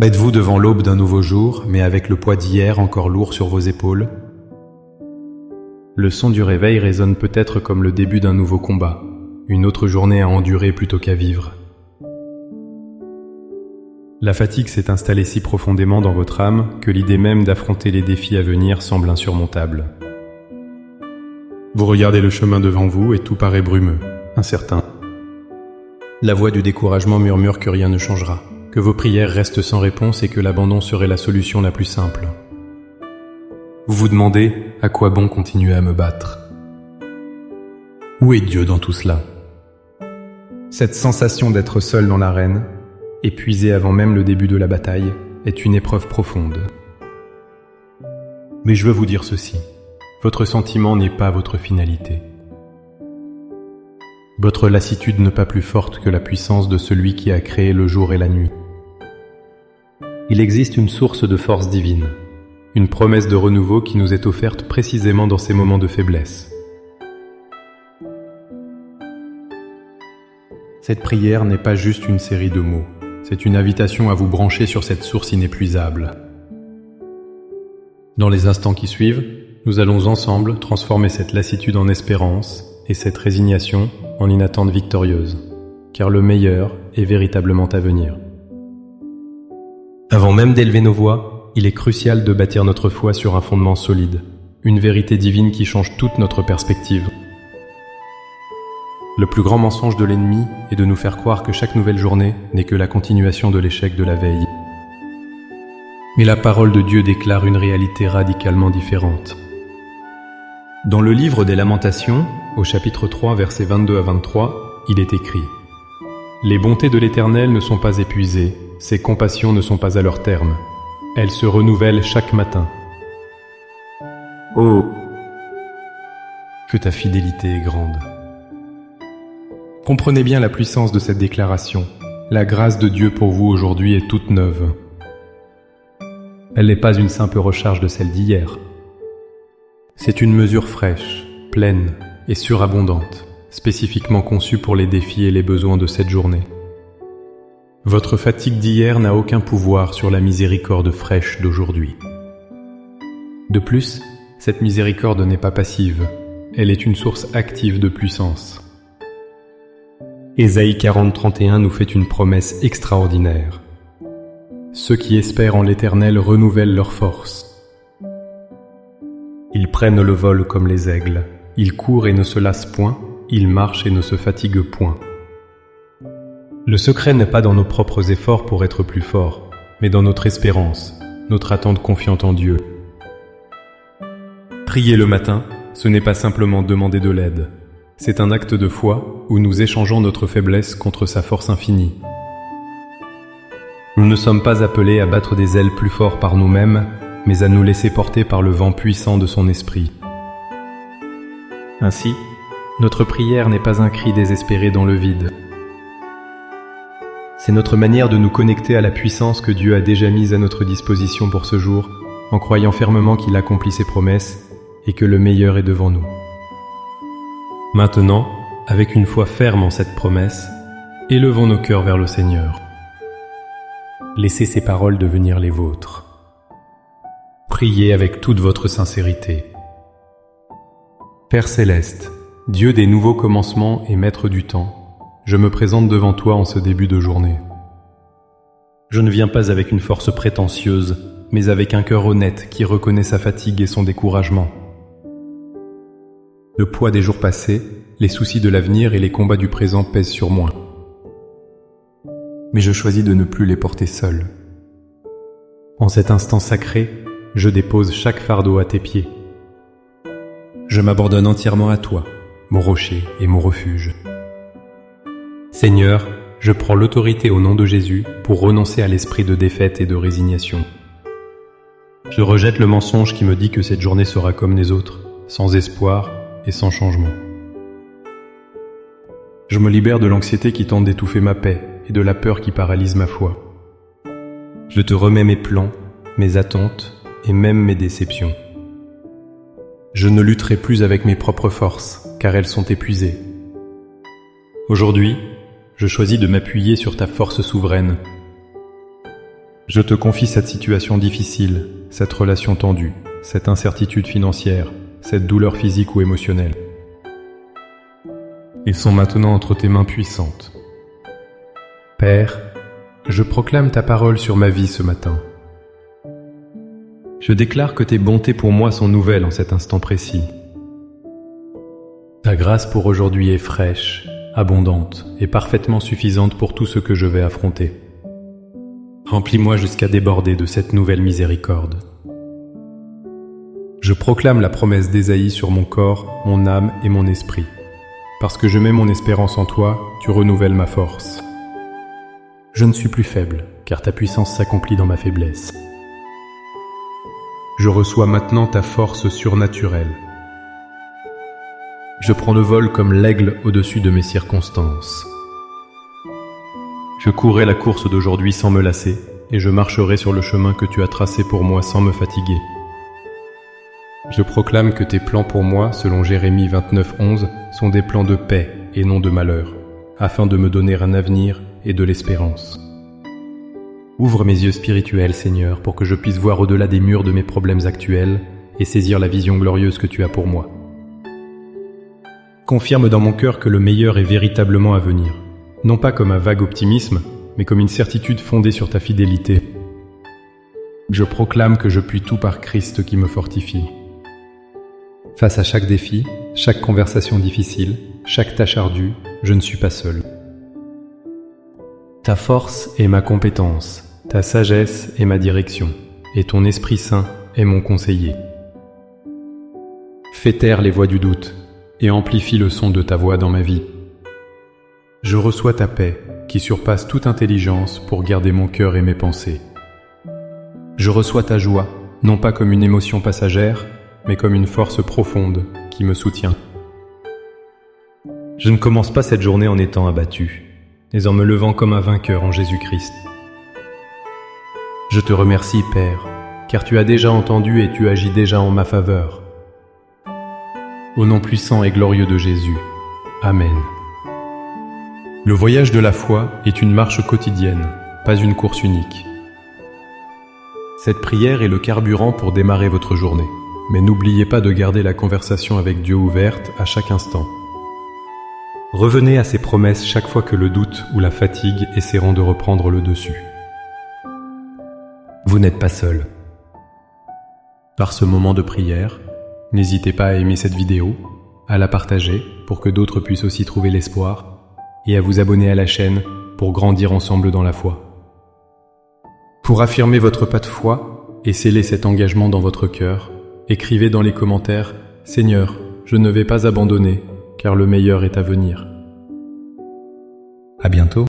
Êtes-vous devant l'aube d'un nouveau jour, mais avec le poids d'hier encore lourd sur vos épaules? Le son du réveil résonne peut-être comme le début d'un nouveau combat, une autre journée à endurer plutôt qu'à vivre. La fatigue s'est installée si profondément dans votre âme que l'idée même d'affronter les défis à venir semble insurmontable. Vous regardez le chemin devant vous et tout paraît brumeux, incertain. La voix du découragement murmure que rien ne changera, que vos prières restent sans réponse et que l'abandon serait la solution la plus simple. Vous vous demandez à quoi bon continuer à me battre. Où est Dieu dans tout cela? Cette sensation d'être seul dans l'arène, épuisé avant même le début de la bataille, est une épreuve profonde. Mais je veux vous dire ceci, votre sentiment n'est pas votre finalité. Votre lassitude n'est pas plus forte que la puissance de celui qui a créé le jour et la nuit. Il existe une source de force divine, une promesse de renouveau qui nous est offerte précisément dans ces moments de faiblesse. Cette prière n'est pas juste une série de mots, c'est une invitation à vous brancher sur cette source inépuisable. Dans les instants qui suivent, nous allons ensemble transformer cette lassitude en espérance et cette résignation en une attente victorieuse, car le meilleur est véritablement à venir. Avant même d'élever nos voix, il est crucial de bâtir notre foi sur un fondement solide, une vérité divine qui change toute notre perspective. Le plus grand mensonge de l'ennemi est de nous faire croire que chaque nouvelle journée n'est que la continuation de l'échec de la veille. Mais la parole de Dieu déclare une réalité radicalement différente. Dans le livre des Lamentations, au chapitre 3, versets 22 à 23, il est écrit « Les bontés de l'Éternel ne sont pas épuisées, ses compassions ne sont pas à leur terme. Elles se renouvellent chaque matin. Oh, que ta fidélité est grande !» Comprenez bien la puissance de cette déclaration. La grâce de Dieu pour vous aujourd'hui est toute neuve. Elle n'est pas une simple recharge de celle d'hier. C'est une mesure fraîche, pleine et surabondante, spécifiquement conçue pour les défis et les besoins de cette journée. Votre fatigue d'hier n'a aucun pouvoir sur la miséricorde fraîche d'aujourd'hui. De plus, cette miséricorde n'est pas passive, elle est une source active de puissance. Ésaïe 40:31 nous fait une promesse extraordinaire. Ceux qui espèrent en l'Éternel renouvellent leurs forces. Ils prennent le vol comme les aigles, ils courent et ne se lassent point, ils marchent et ne se fatiguent point. Le secret n'est pas dans nos propres efforts pour être plus forts, mais dans notre espérance, notre attente confiante en Dieu. Prier le matin, ce n'est pas simplement demander de l'aide. C'est un acte de foi où nous échangeons notre faiblesse contre sa force infinie. Nous ne sommes pas appelés à battre des ailes plus fort par nous-mêmes, mais à nous laisser porter par le vent puissant de son esprit. Ainsi, notre prière n'est pas un cri désespéré dans le vide. C'est notre manière de nous connecter à la puissance que Dieu a déjà mise à notre disposition pour ce jour, en croyant fermement qu'il accomplit ses promesses et que le meilleur est devant nous. Maintenant, avec une foi ferme en cette promesse, élevons nos cœurs vers le Seigneur. Laissez ces paroles devenir les vôtres. Priez avec toute votre sincérité. Père céleste, Dieu des nouveaux commencements et Maître du temps, je me présente devant toi en ce début de journée. Je ne viens pas avec une force prétentieuse, mais avec un cœur honnête qui reconnaît sa fatigue et son découragement. Le poids des jours passés, les soucis de l'avenir et les combats du présent pèsent sur moi. Mais je choisis de ne plus les porter seul. En cet instant sacré, je dépose chaque fardeau à tes pieds. Je m'abandonne entièrement à toi, mon rocher et mon refuge. Seigneur, je prends l'autorité au nom de Jésus pour renoncer à l'esprit de défaite et de résignation. Je rejette le mensonge qui me dit que cette journée sera comme les autres, sans espoir et sans changement. Je me libère de l'anxiété qui tente d'étouffer ma paix et de la peur qui paralyse ma foi. Je te remets mes plans, mes attentes et même mes déceptions. Je ne lutterai plus avec mes propres forces, car elles sont épuisées. Aujourd'hui, je choisis de m'appuyer sur ta force souveraine. Je te confie cette situation difficile, cette relation tendue, cette incertitude financière, cette douleur physique ou émotionnelle. Ils sont maintenant entre tes mains puissantes. Père, je proclame ta parole sur ma vie ce matin. Je déclare que tes bontés pour moi sont nouvelles en cet instant précis. Ta grâce pour aujourd'hui est fraîche, abondante et parfaitement suffisante pour tout ce que je vais affronter. Remplis-moi jusqu'à déborder de cette nouvelle miséricorde. Je proclame la promesse d'Ésaïe sur mon corps, mon âme et mon esprit. Parce que je mets mon espérance en toi, tu renouvelles ma force. Je ne suis plus faible, car ta puissance s'accomplit dans ma faiblesse. Je reçois maintenant ta force surnaturelle. Je prends le vol comme l'aigle au-dessus de mes circonstances. Je courrai la course d'aujourd'hui sans me lasser, et je marcherai sur le chemin que tu as tracé pour moi sans me fatiguer. Je proclame que tes plans pour moi, selon Jérémie 29:11, sont des plans de paix et non de malheur, afin de me donner un avenir et de l'espérance. Ouvre mes yeux spirituels, Seigneur, pour que je puisse voir au-delà des murs de mes problèmes actuels et saisir la vision glorieuse que tu as pour moi. Confirme dans mon cœur que le meilleur est véritablement à venir, non pas comme un vague optimisme, mais comme une certitude fondée sur ta fidélité. Je proclame que je puis tout par Christ qui me fortifie. Face à chaque défi, chaque conversation difficile, chaque tâche ardue, je ne suis pas seul. Ta force est ma compétence, ta sagesse est ma direction, et ton Esprit Saint est mon conseiller. Fais taire les voix du doute, et amplifie le son de ta voix dans ma vie. Je reçois ta paix, qui surpasse toute intelligence pour garder mon cœur et mes pensées. Je reçois ta joie, non pas comme une émotion passagère, mais comme une force profonde qui me soutient. Je ne commence pas cette journée en étant abattu, mais en me levant comme un vainqueur en Jésus-Christ. Je te remercie, Père, car tu as déjà entendu et tu agis déjà en ma faveur. Au nom puissant et glorieux de Jésus. Amen. Le voyage de la foi est une marche quotidienne, pas une course unique. Cette prière est le carburant pour démarrer votre journée, mais n'oubliez pas de garder la conversation avec Dieu ouverte à chaque instant. Revenez à ses promesses chaque fois que le doute ou la fatigue essaieront de reprendre le dessus. Vous n'êtes pas seul. Par ce moment de prière, n'hésitez pas à aimer cette vidéo, à la partager pour que d'autres puissent aussi trouver l'espoir, et à vous abonner à la chaîne pour grandir ensemble dans la foi. Pour affirmer votre pas de foi et sceller cet engagement dans votre cœur, écrivez dans les commentaires « Seigneur, je ne vais pas abandonner, car le meilleur est à venir ». À bientôt.